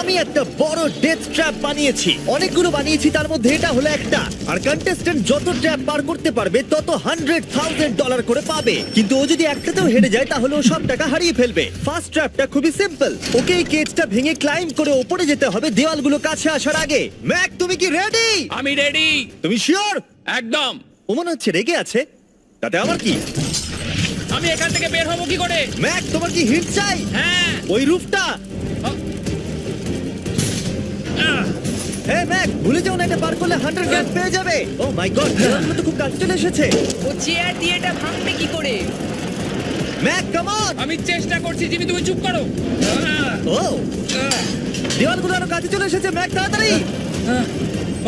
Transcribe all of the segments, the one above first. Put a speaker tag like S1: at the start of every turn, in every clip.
S1: আমি একটা বড় ডেথ ট্র্যাপ বানিয়েছি। অনেকগুলো বানিয়েছি, তার মধ্যে এটা হলো একটা। আর কন্টেস্ট্যান্ট যত ট্র্যাপ পার করতে পারবে তত $100,000 করে পাবে। কিন্তু ও যদি একটাতেও হেরে যায় তাহলে ও সব টাকা হারিয়ে ফেলবে। ফার্স্ট ট্র্যাপটা খুবই সিম্পল। ওকে এই কেজটা ভেঙে ক্লাইম্ব করে উপরে যেতে হবে দেওয়ালগুলো কাছে আসার আগে। ম্যাক, তুমি কি রেডি?
S2: আমি রেডি।
S1: তুমি শিওর?
S2: একদম।
S1: ও মনে হচ্ছে রেগে আছে। তাতে আমার কি?
S2: আমি এখান থেকে বের হবো কি করে?
S1: ম্যাক, তোমার কি হিট চাই?
S2: হ্যাঁ।
S1: ওই রূপটা। হ্যাঁ ম্যাক, ভুলে যাও না, এটা পার করলে 100 গ্রাম পেয়ে যাবে। ও মাই গড, দেওয়ালগুলো তো খুব কাছে চলে এসেছে।
S3: ও চেয়ার দিয়ে এটা ভাঙবে কি করে?
S1: Mac, come on.
S2: আমি চেষ্টা করছি, জিমি তুমি চুপ করো।
S1: ও, দেওয়ালগুলো আরো কাছে চলে এসেছে। ম্যাক, তাড়াতাড়ি।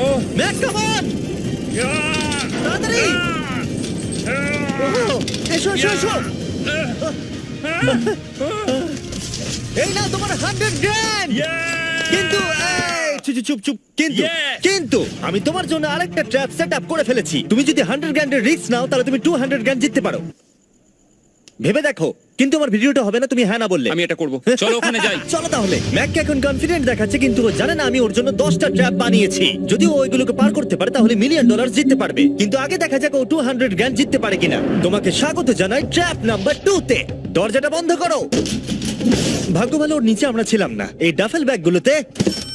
S2: ও
S1: ম্যাক, কাম অন, তাড়াতাড়ি। ও, এসো এসো এসো। এই নাও তোমার 100 গ্রাম। কিন্তু এই, চুপ চুপ চুপ। কিন্তু
S2: Yes!
S1: কিন্তু আমি তোমার জন্য আরেকটা ট্র্যাপ সেট আপ করে ফেলেছি। তুমি যদি 100 গ্র্যান্ডের রিস্ক নাও তাহলে তুমি 200 গ্র্যান্ড জিততে পারো। ভেবে দেখো। কিন্তু আমার ভিডিওটা হবে না তুমি হ্যাঁ না বললে।
S2: আমি এটা করব। চলো ওখানে যাই।
S1: চলো তাহলে। ম্যাককে এখন কনফিডেন্ট দেখাচ্ছে, কিন্তু ও জানে না আমি ওর জন্য 10টা ট্র্যাপ বানিয়েছি। যদি ও ওইগুলোকে পার করতে পারে তাহলে $1 মিলিয়ন জিততে পারবে। কিন্তু আগে দেখা যাক ও 200 গ্র্যান্ড জিততে পারে কিনা। তোমাকে স্বাগত জানাই ট্র্যাপ নাম্বার 2 তে। দরজাটা বন্ধ করো। ভাগ্য ভালো ওর নিচে আমরা ছিলাম না। এই ডাফেল ব্যাগগুলোতে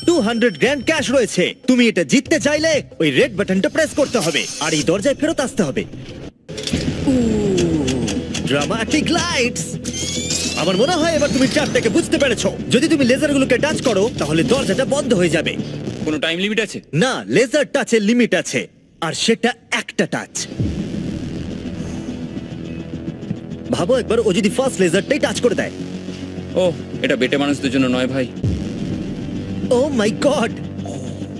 S1: 200 গ্র্যান্ড ক্যাশ রয়েছে। তুমি এটা জিততে চাইলে ওই রেড বাটনটা প্রেস করতে হবে আর এই দরজায় ফেরত আসতে হবে। Dramatic lights. আমার মনে হয় এবার তুমি ট্র্যাপটাকে বুঝতে পেরেছো। যদি তুমি লেজারগুলোকে টাচ করো তাহলে দরজাটা বন্ধ হয়ে যাবে।
S2: কোনো টাইম লিমিট আছে?
S1: না, লেজার টাচের লিমিট আছে, আর সেটা একটা টাচ। ভাবো একবার, ও যদি ফার্স্ট লেজারটাই টাচ করে দেয়।
S2: ও, এটা বেটে মানুষদের জন্য নয় ভাই।
S1: ও মাই গড,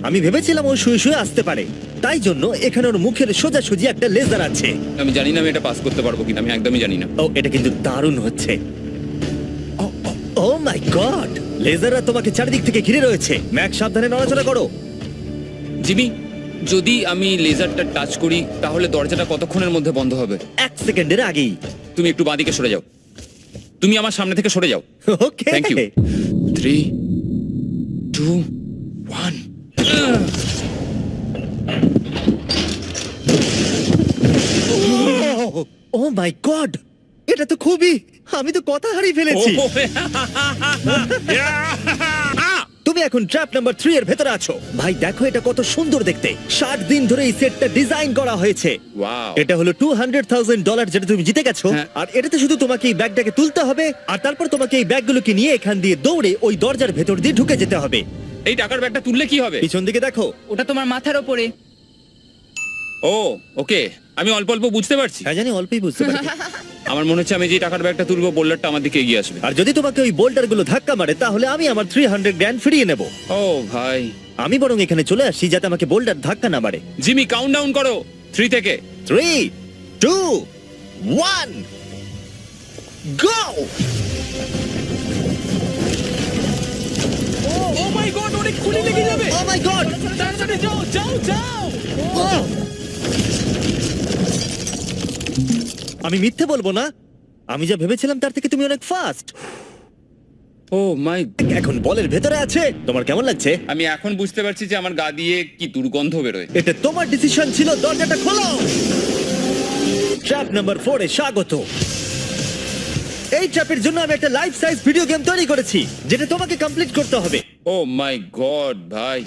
S1: আমি ভেবেছিলাম ও শুয়ে শুয়ে আসতে পারে, তাই জন্য এখানে ওর মুখের সোজাসুজি একটা লেজার আছে।
S2: আমি জানি না আমি এটা পাস করতে পারবো কিনা, আমি একদমই জানি না।
S1: ও, এটা কিন্তু দারুণ হচ্ছে। ও মাই গড, লেজাররা তোমাকে চারিদিক থেকে ঘিরে রয়েছে। ম্যাক, সাবধানে নড়াচড়া করো।
S2: জিমি, যদি আমি লেজারটা টাচ করি তাহলে দরজাটা কতক্ষণের মধ্যে বন্ধ হবে?
S1: 1 সেকেন্ডের আগেই।
S2: তুমি একটু বাঁদিকে সরে যাও। তুমি আমার সামনে থেকে সরে যাও।
S1: Okay,
S2: thank you. 3 2 1।
S1: Oh my God, এটা তো খুবই, আমি তো কথা হারিয়ে ফেলেছি। তুমি এখন ট্র্যাপ নাম্বার 3 এর ভেতরে আছো। ভাই দেখো এটা কত সুন্দর দেখতে। 60 দিন ধরে এই সেটটা ডিজাইন করা হয়েছে।
S2: Wow!
S1: এটা হলো $200,000 যেটা তুমি জিতে গেছো।
S2: হ্যাঁ।
S1: আর এটাতে শুধু তোমাকে এই ব্যাগটাকে তুলতে হবে, আর তারপর তোমাকে এই ব্যাগগুলোকে নিয়ে এখান দিয়ে দৌড়ে ওই দরজার ভেতর দিয়ে ঢুকে যেতে হবে।
S2: এই টাকার ব্যাগটা তুললে কি হবে?
S1: পিছন দিকে দেখো।
S3: ওটা তোমার মাথার ওপরে।
S2: ও ওকে, আমি অল্প অল্প বুঝতে পারছি।
S1: হ্যাঁ জানি, অল্পই বুঝতে পারবে।
S2: আমার মনে হচ্ছে আমি যে টাকার ব্যাগটা তুলবো বোল্ডারটা আমার দিকে এগিয়ে আসবে।
S1: আর যদি তোমাকে ওই বোল্ডারগুলো ধাক্কা মারে তাহলে আমি আমার 300 গ্র্যান্ড ফিরিয়ে নেব।
S2: ও ভাই,
S1: আমি বরং এখানে চলে আসি যাতে আমাকে বোল্ডার ধাক্কা না মারে।
S2: জিমি কাউন্টডাউন করো 3 থেকে।
S1: 3 2 1 গো।
S2: ও মাই গড, অনেক খুলি লেগে যাবে।
S1: ও মাই গড,
S2: তাড়াতাড়ি যাও যাও যাও।
S1: আমি মিথ্যে বলবো না, আমি যা ভেবেছিলাম তার থেকে তুমি অনেক ফাস্ট।
S2: ও মাই,
S1: এখন বলের ভেতরে আছে। তোমার কেমন লাগছে?
S2: আমি এখন বুঝতে পারছি যে আমার গা দিয়ে কি দুর্গন্ধ বেরোয়।
S1: এটা তোমার ডিসিশন ছিল। দরজাটা খোলো। ট্র্যাপ নাম্বার 4 এ স্বাগত। এই ট্র্যাপের জন্য আমি একটা লাইফ সাইজ ভিডিও গেম তৈরি করেছি যেটা তোমাকে কমপ্লিট করতে হবে।
S2: ও মাই গড ভাই,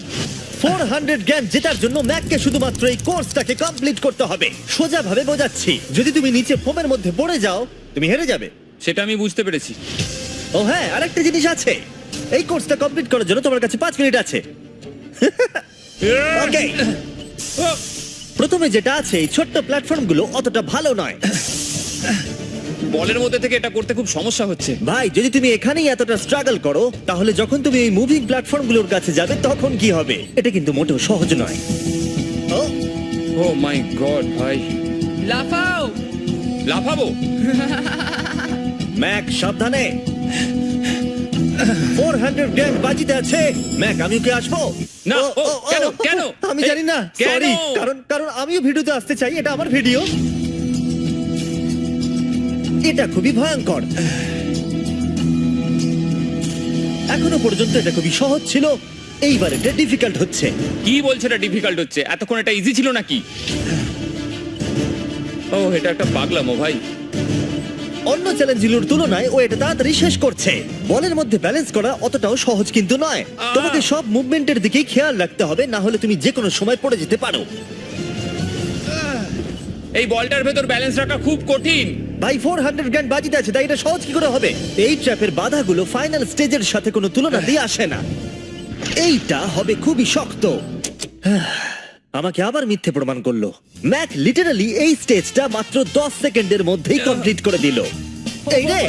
S1: 400 গ্র্যান্ড জেতার জন্য ম্যাককে শুধুমাত্র এই কোর্সটাকে কমপ্লিট করতে হবে। সোজা ভাবে বোঝাচ্ছি, যদি তুমি নিচে ফোমের মধ্যে পড়ে যাও তুমি হেরে যাবে।
S2: সেটা আমি বুঝতে পেরেছি।
S1: ও হ্যাঁ, আরেকটা জিনিস আছে। এই কোর্সটা কমপ্লিট করার জন্য তোমার কাছে 5 মিনিট আছে। ওকে, প্রথমে যেটা আছে, এই ছোট্ট প্ল্যাটফর্মগুলো অতটা ভালো নয়।
S2: বলের মধ্যে থেকে এটা করতে খুব সমস্যা হচ্ছে।
S1: ভাই, যদি তুমি এখানেই এতটা স্ট্রাগল করো তাহলে যখন তুমি এই মুভিং প্ল্যাটফর্মগুলোর কাছে যাবে তখন কি হবে? এটা কিন্তু মোটেও সহজ নয়। ও
S2: ও মাই গড ভাই,
S3: লাফাও।
S2: লাফাবো?
S1: ম্যাক, সাবধানে। 400 গ্র্যান্ড বাজিতে আছে। ম্যাক, আমি কি আসবো?
S2: না, কেন কেন?
S1: আমি জানি না,
S2: কেন?
S1: সরি। কারণ আমিও ভিডিওতে আসতে চাই, এটা আমার ভিডিও। এটা খুবই ভয়ঙ্কর। এখনো পর্যন্ত এটা খুবই সহজ ছিল, এইবার এটা ডিফিকাল্ট হচ্ছে।
S2: কি বলছে এটা ডিফিকাল্ট হচ্ছে? এতক্ষণ এটা ইজি ছিল নাকি? ও এটা একটা পাগলামো ভাই।
S1: অন্য চ্যালেঞ্জগুলোর তুলনায় ও এটা তাড়াতাড়ি শেষ করছে। বলের মধ্যে ব্যালেন্স করা অতটাও সহজ কিন্তু নয়। তোমাকে সব মুভমেন্টের দিকেই খেয়াল রাখতে হবে, না হলে তুমি যে কোনো সময় পড়ে যেতে পারো।
S2: এই বলটার ভেতর ব্যালেন্স রাখা খুব কঠিন।
S1: ভাই 400 গ্র্যান্ড বাজিতে আছে, তাই এটা সহজ কি করে হবে? এই ট্র্যাপের বাধাগুলো ফাইনাল স্টেজের সাথে কোনো তুলনা দিয়ে আসে না। এইটা হবে খুবই শক্ত। আমাকে আবার মিথ্যে প্রমাণ করলো। ম্যাক লিটারালি এই স্টেজটা মাত্র 10 সেকেন্ডের মধ্যেই কমপ্লিট করে দিল। এই রে,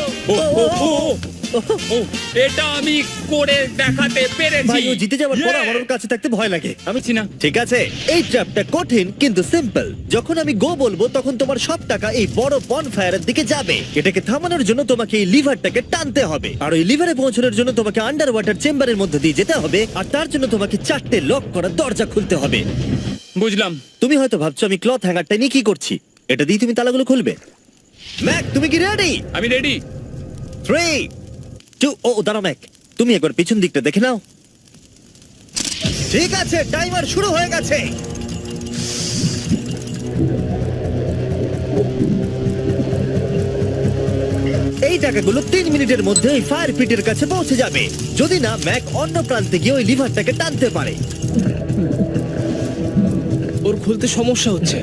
S2: এটা আমি করে দেখাতে পেরেছি।
S1: ভাই ও জিতে যাওয়ার পর আমার ওর কাছে থাকতে ভয় লাগে। আমি
S2: চিনা।
S1: ঠিক আছে, এই ট্র্যাপটা কঠিন কিন্তু সিম্পল। যখন আমি গো বলবো তখন তোমার সব টাকা এই বড় বনফায়ারের দিকে যাবে। এটাকে থামানোর জন্য তোমাকে এই লিভারটাকে টানতে হবে, আর ওই লিভারে পৌঁছানোর জন্য তোমাকে আন্ডার ওয়াটার চেম্বারের মধ্যে দিয়ে যেতে হবে, আর তার জন্য তোমাকে 4টে লক করা দরজা খুলতে হবে।
S2: বুঝলাম।
S1: তুমি হয়তো ভাবছো আমি ক্লথ হ্যাঙ্গারটা নিয়ে কি করছি। এটা দিয়ে তুমি তালাগুলো খুলবে। ম্যাক তুমি কি রেডি?
S2: আমি রেডি।
S1: 3 2 ও দাঁড়াও ম্যাক, তুমি একবার পিছন দিকটা দেখে নাও। ঠিক আছে, টাইমার শুরু হয়ে গেছে। এই টাকাগুলো 3 মিনিটের মধ্যে ওই ফায়ার পিটের কাছে পৌঁছে যাবে, যদি না ম্যাক অন্য প্রান্তে গিয়ে ওই লিভারটাকে টানতে পারে।
S4: ওর খুলতে সমস্যা হচ্ছে।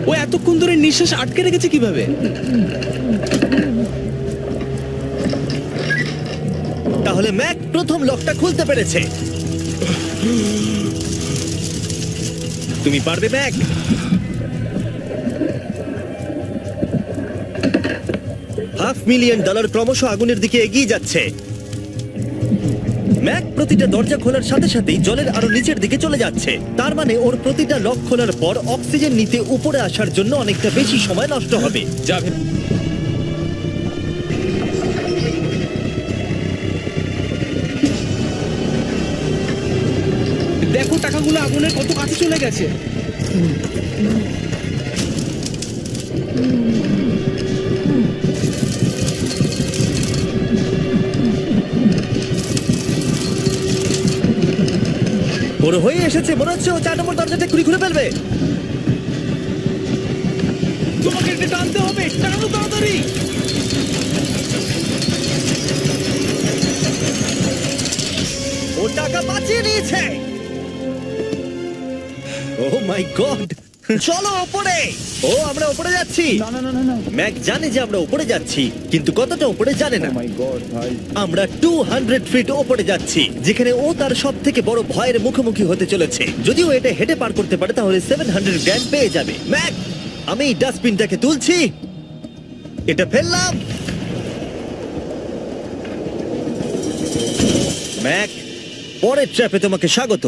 S4: ও এতক্ষণ ধরে নিঃশ্বাস আটকে রেখেছে কিভাবে?
S1: তাহলে ম্যাক প্রথম লকটা খুলতে পেরেছে। তুমি পারবে ম্যাক। $500,000 ক্রমশ আগুনের দিকে এগিয়ে যাচ্ছে। ম্যাক প্রতিটা দরজা খোলার সাথে সাথেই জলের আরো নিচের দিকে চলে যাচ্ছে। তার মানে ওর প্রতিটা লক খোলার পর অক্সিজেন নিতে উপরে আসার জন্য অনেকটা বেশি সময় নষ্ট হবে।
S2: যাবে।
S4: দেখো টাকাগুলো আগুনের কত কাছে চলে গেছে।
S1: ওর হয়ে এসেছে, মনে হচ্ছে ও 4 নম্বর দরজাটা খুলে ফেলবে।
S4: তোমাকে এটা টানতে হবে, টানো তাড়াতাড়ি।
S1: ও টাকা বাঁচিয়ে নিয়েছে। ও মাই গড, চলো উপরে। ও আমরা উপরে যাচ্ছি। ম্যাক জানে যে আমরা উপরে যাচ্ছি, কিন্তু কতটা উপরে জানে না। আমরা 200 ফিট উপরে যাচ্ছি, যেখানে ও তার সব থেকে বড় ভয়ের মুখোমুখি হতে চলেছে। যদিও এটা হেঁটে পার করতে পারে তাহলে 700 গ্র্যান্ড পেয়ে যাবে। ম্যাক, আমি এই ডাস্টবিনটাকে তুলছি, এটা ফেললাম। ম্যাক, পরের ট্র্যাপে তোমাকে স্বাগত।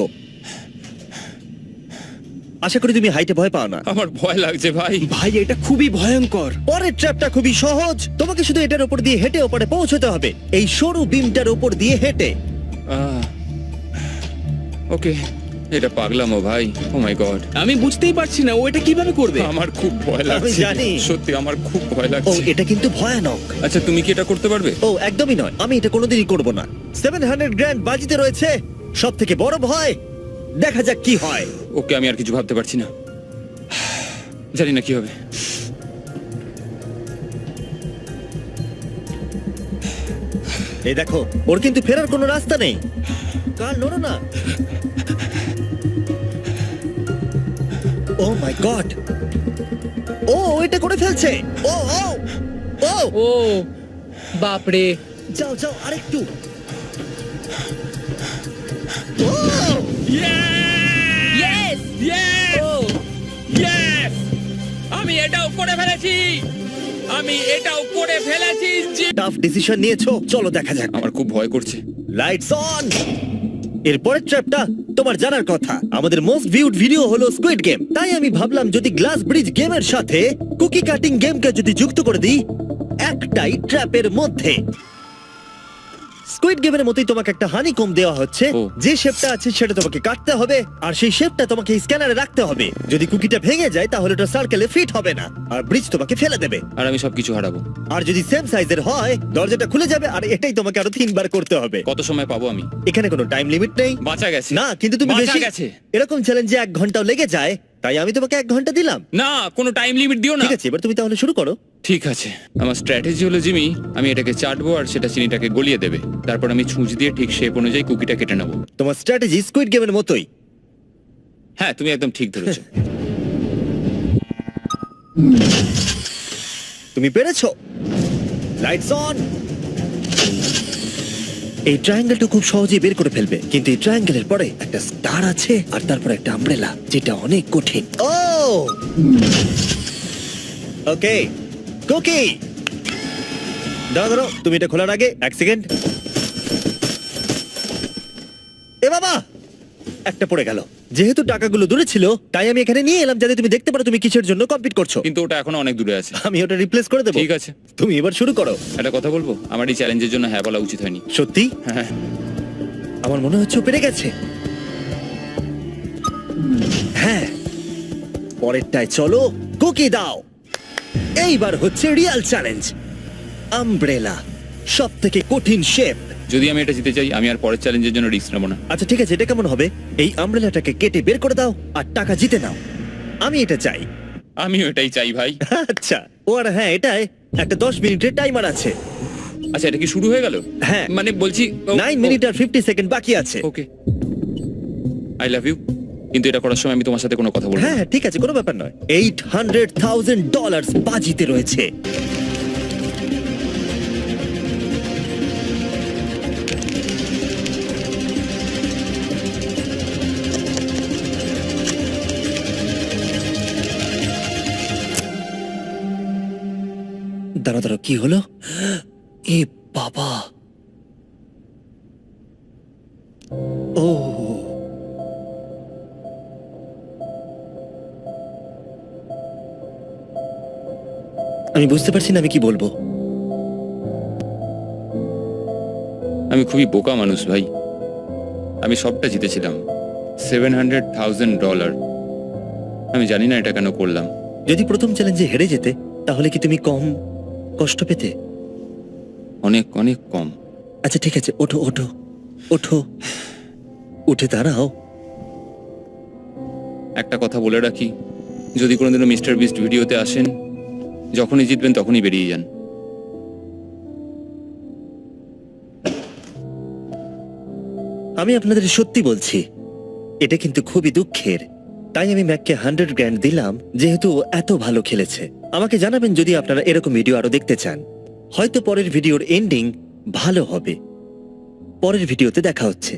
S1: আশা করি তুমি হাইটে ভয় পাও না।
S2: আমার ভয় লাগছে ভাই।
S4: ভাই এটা খুবই ভয়ঙ্কর।
S1: পরের ট্র্যাপটা খুবই সহজ, তোমাকে শুধু এটার উপর দিয়ে হেঁটে ওপরে পৌঁছতে হবে, এই সরু বিমটার উপর দিয়ে হেঁটে।
S2: ওকে, এটা পাগলামো ভাই। ও মাই গড,
S4: আমি বুঝতেই পারছি না ও এটা কিভাবে করবে।
S2: আমার খুব ভয়
S1: আমি
S2: লাগছে।
S1: জানি।
S2: সত্যি আমার খুব ভয়
S1: ও
S2: লাগছে।
S1: এটা কিন্তু ভয়ানক।
S2: আচ্ছা তুমি কি এটা করতে পারবে?
S1: ও একদমই নয়, আমি এটা কোনোদিনই করব না। 700 গ্র্যান্ড বাজিতে রয়েছে, সব থেকে বড় ভয়। দেখা যাক কি হয়।
S2: ওকে, আমি আর কিছু ভাবতে পারছি না, জানি না কি হবে।
S1: এই দেখো, ওর কিন্তু ফেরার কোনো রাস্তা নেই। কাল নড়ো না। ও মাই গড, ও এটা করে ফেলছে। ও ও ও
S3: ও বাপরে।
S1: যাও যাও আরেকটু। ও
S3: ইয়েস
S2: Yes!
S3: ও
S2: Yes! আমি এটাও করে ফেলেছি। আমি এটাও করে ফেলেছি।
S1: টাফ ডিসিশন নিয়েছো, চলো দেখা যাক।
S2: আমার খুব ভয় করছে।
S1: Lights on. এরপরের ট্র্যাপটা তোমার জানার কথা। আমাদের মোস্ট ভিউড ভিডিও হলো স্কুইড গেম, তাই আমি ভাবলাম যদি গ্লাস ব্রিজ গেমের সাথে কুকি কাটিং গেমকে যদি যুক্ত করে দিই একটাই ট্র্যাপের মধ্যে। স্কুইড গেমের মতোই তোমাকে একটা হানিকম দেওয়া হচ্ছে।
S2: ও।
S1: যে শেপটা আছে সেটা তোমাকে কাটতে হবে, আর সেই শেপটা তোমাকে স্ক্যানারে রাখতে হবে। যদি কুকিটা ভেঙে যায় তাহলে ওটা সার্কেলে ফিট হবে না, আর ব্রিজ তোমাকে ফেলে দেবে।
S2: আর আমি সবকিছু হারাবো।
S1: আর যদি সেম সাইজের হয় দরজাটা খুলে যাবে, আর এটাই তোমাকে আরো 3 বার করতে হবে।
S2: কত সময় পাবো আমি?
S1: এখানে কোনো টাইম লিমিট নেই।
S2: বাঁচা গেছে।
S1: না, কিন্তু তুমি
S2: বাঁচা
S1: বেশি
S2: গেছে।
S1: এরকম চ্যালেঞ্জে 1 ঘন্টাও লেগে যায়, তাই আমি তোমাকে 1 ঘন্টা দিলাম।
S2: না, কোনো টাইম লিমিট দিও না।
S1: ঠিক আছে, এবার তুমি তাহলে শুরু করো।
S2: ঠিক আছে, আমার স্ট্র্যাটেজি হলো জিমি, আমি এটাকে চাটবো আর সেটা চিনিটাকে গলিয়ে দেবে। তারপর আমি ছুঁচ দিয়ে ঠিক শেপ অনুযায়ী কুকিটা কেটে নেবো।
S1: তোমার স্ট্র্যাটেজি স্কুইড গেমের মতোই।
S2: হ্যাঁ, তুমি একদম ঠিক ধরেছো।
S1: তুমি পেরেছো। Lights on. এই ট্রায়াঙ্গেলটা খুব সহজেই বের করে ফেলবে, কিন্তু এই ট্রায়াঙ্গেলের পরে একটা স্টার আছে, আর তারপর একটা আমব্রেলা, যেটা অনেক কঠিন। ও ওকে, কুকি দাঁড়াও, তুমি এটা খোলার আগে 1 সেকেন্ড। এ বাবা, একটা পড়ে গেল। যেহেতু টাকাগুলো দূরে ছিল, তাই আমি এখানে নিয়ে এলাম যাতে তুমি দেখতে পারো তুমি কিসের জন্য কম্পিট করছো।
S2: কিন্তু ওটা এখনো অনেক দূরে আছে।
S1: আমি ওটা রিপ্লেস করে দেবো।
S2: ঠিক আছে,
S1: তুমি এবার শুরু করো।
S2: একটা কথা বলবো, আমার এই চ্যালেঞ্জের জন্য হ্যাঁ বলা উচিত হয়নি।
S1: সত্যি
S2: হ্যাঁ,
S1: আমার মনে হচ্ছে ও পেরে গেছে। হ্যাঁ, পরেরটায় চলো, কুকি দাও। এইবার হচ্ছে রিয়েল চ্যালেঞ্জ, আমব্রেলা, সব থেকে কঠিন শেপ।
S2: যদি আমি এটা জিতে চাই, আমি আর পরের চ্যালেঞ্জের জন্য রিস্ক নেবো না।
S1: আচ্ছা ঠিক আছে, এটা কেমন হবে? এই আমব্রেলাটাকে কেটে বের করে দাও আর টাকা জিতে নাও। আমি এটা চাই।
S2: আমিও এটাই চাই ভাই।
S1: আচ্ছা, ও আর হ্যাঁ, এটায় একটা 10 মিনিটের টাইমার আছে।
S2: আচ্ছা, এটা কি শুরু হয়ে গেল?
S1: হ্যাঁ।
S2: মানে বলছি
S1: 9 মিনিট আর 50 সেকেন্ড বাকি আছে।
S2: ওকে, আই লাভ ইউ। কিন্তু এটা করার সময় আমি তোমার সাথে কোনো কথা বলবো না।
S1: হ্যাঁ ঠিক আছে, কোনো ব্যাপার নয়। $800,000 বাজিতে রয়েছে। দাঁড়া দাঁড়া, কি হলো? এ বাবা, ও আমি বুঝতে পারছি না আমি কি বলবো।
S2: আমি খুবই বোকা মানুষ ভাই। আমি সবটা জিতেছিলাম, $700,000। আমি জানি না এটা কেন করলাম।
S1: যদি প্রথম চ্যালেঞ্জে হেরে যেতে তাহলে কি তুমি কম কষ্ট পেতে?
S2: অনেক অনেক কম।
S1: আচ্ছা ঠিক আছে, ওঠো ওঠো ওঠো, উঠে দাঁড়াও।
S2: একটা কথা বলে রাখি, যদি কোনোদিনও মিস্টার বিস্ট ভিডিওতে আসেন, যখনই জিতবেন তখনই বেরিয়ে যান।
S1: আমি আপনাদের সত্যি বলছি, এটা কিন্তু খুবই দুঃখের। তাই আমি ম্যাককে 100 গ্র্যান্ড দিলাম, যেহেতু ও এত ভালো খেলেছে। আমাকে জানাবেন যদি আপনারা এরকম ভিডিও আরো দেখতে চান। হয়তো পরের ভিডিওর এন্ডিং ভালো হবে। পরের ভিডিওতে দেখা হচ্ছে।